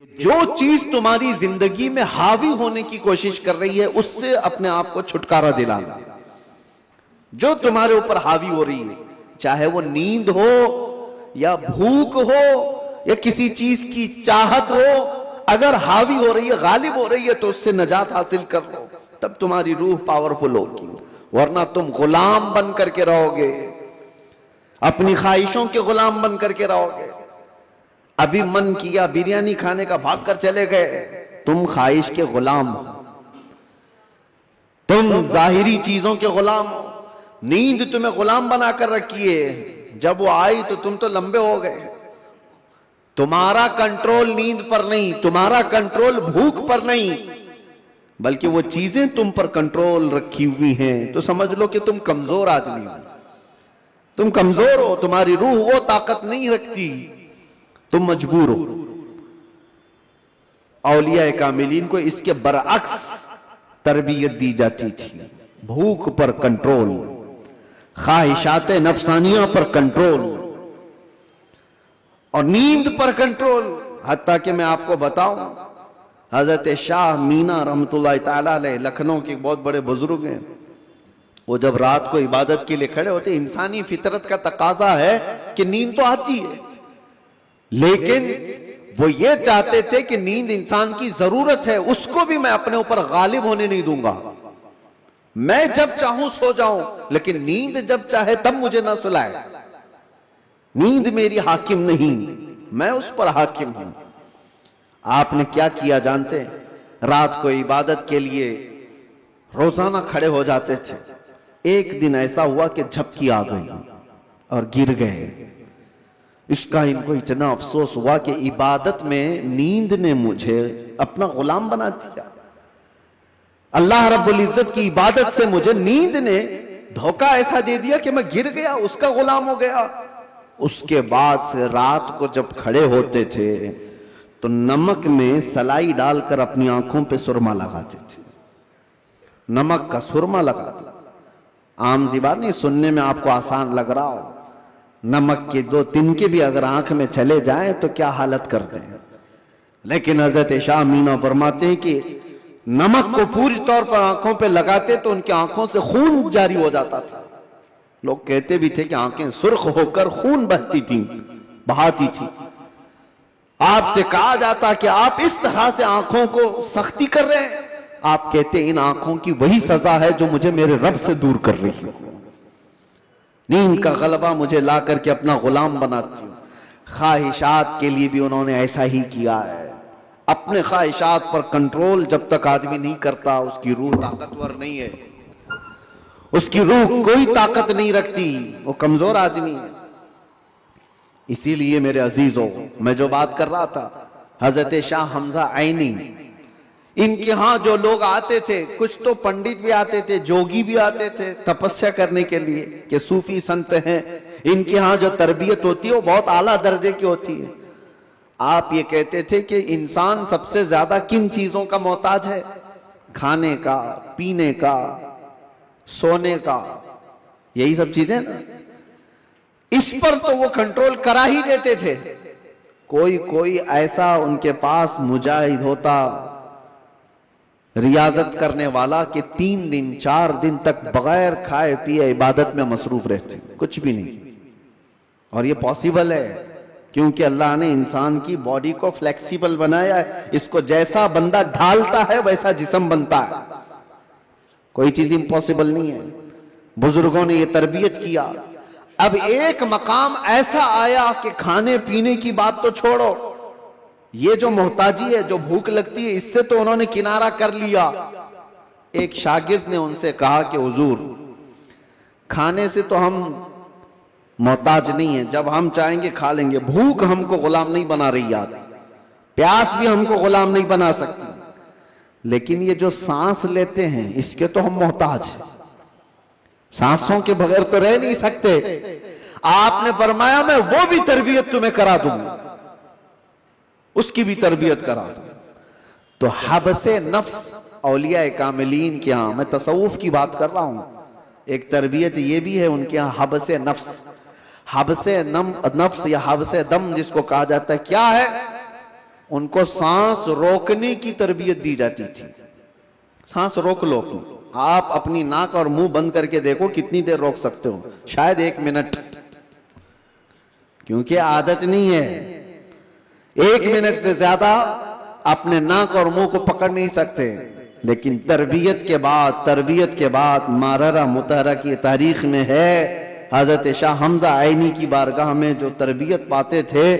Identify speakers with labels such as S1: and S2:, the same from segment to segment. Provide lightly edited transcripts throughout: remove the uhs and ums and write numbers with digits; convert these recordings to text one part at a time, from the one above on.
S1: جو چیز تمہاری زندگی میں حاوی ہونے کی کوشش کر رہی ہے اس سے اپنے آپ کو چھٹکارا دلانا. جو تمہارے اوپر حاوی ہو رہی ہے, چاہے وہ نیند ہو یا بھوک ہو یا کسی چیز کی چاہت ہو, اگر حاوی ہو رہی ہے, غالب ہو رہی ہے, تو اس سے نجات حاصل کر لو, تب تمہاری روح پاورفل ہوگی. ورنہ تم غلام بن کر کے رہو گے, اپنی خواہشوں کے غلام بن کر کے رہو گے. ابھی من کیا بریانی کھانے کا, بھاگ کر چلے گئے, تم خواہش کے غلام ہو, تم ظاہری چیزوں کے غلام ہو. نیند تمہیں غلام بنا کر رکھی ہے, جب وہ آئی تو تم تو لمبے ہو گئے. تمہارا کنٹرول نیند پر نہیں, تمہارا کنٹرول بھوک پر نہیں, بلکہ وہ چیزیں تم پر کنٹرول رکھی ہوئی ہیں. تو سمجھ لو کہ تم کمزور آدمی ہو, تم کمزور ہو, تمہاری روح وہ طاقت نہیں رکھتی, تم مجبور ہو. اولیاء کاملین کو اس کے برعکس تربیت دی جاتی تھی. بھوک پر کنٹرول, خواہشات نفسانیہ پر کنٹرول اور نیند پر کنٹرول. حتیٰ کہ میں آپ کو بتاؤں, حضرت شاہ مینا رحمت اللہ تعالیٰ علیہ لکھنؤ کے بہت بڑے بزرگ ہیں, وہ جب رات کو عبادت کے لیے کھڑے ہوتے, انسانی فطرت کا تقاضا ہے کہ نیند تو آتی ہے, لیکن وہ یہ چاہتے تھے کہ نیند انسان کی ضرورت ہے, اس کو بھی میں اپنے اوپر غالب ہونے نہیں دوں گا. میں جب چاہوں سو جاؤں, لیکن نیند جب چاہے تب مجھے نہ سلائے. نیند میری حاکم نہیں, میں اس پر حاکم ہوں. آپ نے کیا کیا جانتے ہیں؟ رات کو عبادت کے لیے روزانہ کھڑے ہو جاتے تھے. ایک دن ایسا ہوا کہ جھپکی آ گئی اور گر گئے. اس کا ان کو اتنا افسوس ہوا کہ عبادت میں نیند نے مجھے اپنا غلام بنا دیا. اللہ رب العزت کی عبادت سے مجھے نیند نے دھوکہ ایسا دے دیا کہ میں گر گیا, اس کا غلام ہو گیا. اس کے بعد سے رات کو جب کھڑے ہوتے تھے تو نمک میں سلائی ڈال کر اپنی آنکھوں پہ سرما لگاتے تھے. نمک کا سرما لگاتے. عام سی بات نہیں, سننے میں آپ کو آسان لگ رہا ہو. نمک کے 2 تنکے بھی اگر آنکھ میں چلے جائیں تو کیا حالت کرتے ہیں. لیکن حضرت شاہ مینا فرماتے ہیں کہ نمک کو پوری طور پر آنکھوں پہ لگاتے تو ان کی آنکھوں سے خون جاری ہو جاتا تھا. لوگ کہتے بھی تھے کہ آنکھیں سرخ ہو کر خون بہتی تھیں, بہاتی تھی. آپ سے کہا جاتا کہ آپ اس طرح سے آنکھوں کو سختی کر رہے ہیں, آپ کہتے ان آنکھوں کی وہی سزا ہے جو مجھے میرے رب سے دور کر رہی ہے. نیند کا غلبہ مجھے لا کر کے اپنا غلام بناتی ہوں. خواہشات کے لیے بھی انہوں نے ایسا ہی کیا ہے. اپنے خواہشات پر کنٹرول جب تک آدمی نہیں کرتا, اس کی روح طاقتور نہیں ہے, اس کی روح کوئی طاقت نہیں رکھتی, وہ کمزور آدمی ہے. اسی لیے میرے عزیزوں, میں جو بات کر رہا تھا, حضرت شاہ حمزہ عینی, ان کے ہاں جو لوگ آتے تھے, کچھ تو پنڈت بھی آتے تھے, جوگی بھی آتے تھے تپسیا کرنے کے لیے کہ صوفی سنت ہیں, ان کے ہاں جو تربیت ہوتی ہے وہ بہت اعلیٰ درجے کی ہوتی ہے. آپ یہ کہتے تھے کہ انسان سب سے زیادہ کن چیزوں کا محتاج ہے؟ کھانے کا, پینے کا, سونے کا, یہی سب چیزیں نا. اس پر تو وہ کنٹرول کرا ہی دیتے تھے. کوئی ایسا ان کے پاس مجاہد ہوتا, ریاضت کرنے والا, کہ 3 دن 4 دن تک بغیر کھائے پیے عبادت میں مصروف رہتے, کچھ بھی نہیں. اور یہ پاسبل ہے کیونکہ اللہ نے انسان کی باڈی کو فلیکسیبل بنایا ہے. اس کو جیسا بندہ ڈھالتا ہے ویسا جسم بنتا ہے, کوئی چیز امپاسبل نہیں ہے. بزرگوں نے یہ تربیت کیا. اب ایک مقام ایسا آیا کہ کھانے پینے کی بات تو چھوڑو, یہ جو محتاجی ہے, جو بھوک لگتی ہے, اس سے تو انہوں نے کنارہ کر لیا. ایک شاگرد نے ان سے کہا کہ حضور, کھانے سے تو ہم محتاج نہیں ہیں, جب ہم چاہیں گے کھا لیں گے. بھوک ہم کو غلام نہیں بنا رہی یاد, پیاس بھی ہم کو غلام نہیں بنا سکتی, لیکن یہ جو سانس لیتے ہیں اس کے تو ہم محتاج ہیں, سانسوں کے بغیر تو رہ نہیں سکتے. آپ نے فرمایا میں وہ بھی تربیت تمہیں کرا دوں گا, اس کی بھی تربیت کرا دوں. تو حبس نفس اولیاء کاملین کے ہاں, میں تصوف کی بات کر رہا ہوں, ایک تربیت یہ بھی ہے ان کے ہاں, حبس نفس. حبس نفس یا حبس دم جس کو کہا جاتا ہے, کیا ہے؟ ان کو سانس روکنے کی تربیت دی جاتی تھی. سانس روک لو اپنی. آپ اپنی ناک اور منہ بند کر کے دیکھو کتنی دیر روک سکتے ہو. شاید 1 منٹ, کیونکہ عادت نہیں ہے. 1 منٹ سے زیادہ اپنے ناک اور منہ کو پکڑ نہیں سکتے. لیکن تربیت کے بعد ماررہ مطہرہ کی تاریخ میں ہے, حضرت شاہ حمزہ عینی کی بارگاہ میں جو تربیت پاتے تھے,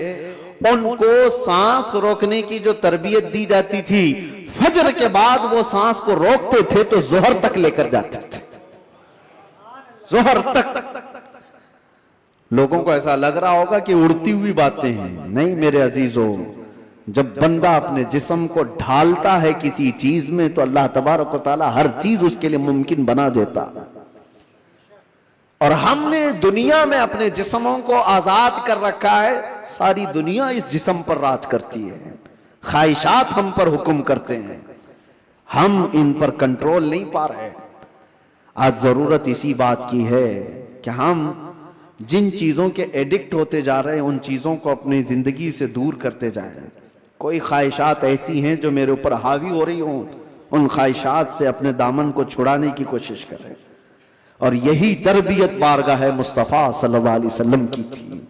S1: ان کو سانس روکنے کی جو تربیت دی جاتی تھی, فجر کے بعد وہ سانس کو روکتے تھے تو ظہر تک لے کر جاتے تھے. ظہر تک. لوگوں کو ایسا لگ رہا ہوگا کہ اڑتی ہوئی باتیں ہیں. نہیں میرے عزیزو, جب بندہ اپنے جسم کو ڈھالتا ہے کسی چیز میں تو اللہ تبارک و تعالی ہر چیز اس کے لیے ممکن بنا دیتا. اور ہم نے دنیا میں اپنے جسموں کو آزاد کر رکھا ہے. ساری دنیا اس جسم پر راج کرتی ہے, خواہشات ہم پر حکم کرتے ہیں, ہم ان پر کنٹرول نہیں پا رہے. آج ضرورت اسی بات کی ہے کہ ہم جن چیزوں کے ایڈکٹ ہوتے جا رہے ہیں ان چیزوں کو اپنی زندگی سے دور کرتے جائیں. کوئی خواہشات ایسی ہیں جو میرے اوپر حاوی ہو رہی ہوں, ان خواہشات سے اپنے دامن کو چھڑانے کی کوشش کریں. اور یہی تربیت بارگاہ مصطفیٰ صلی اللہ علیہ وسلم کی تھی.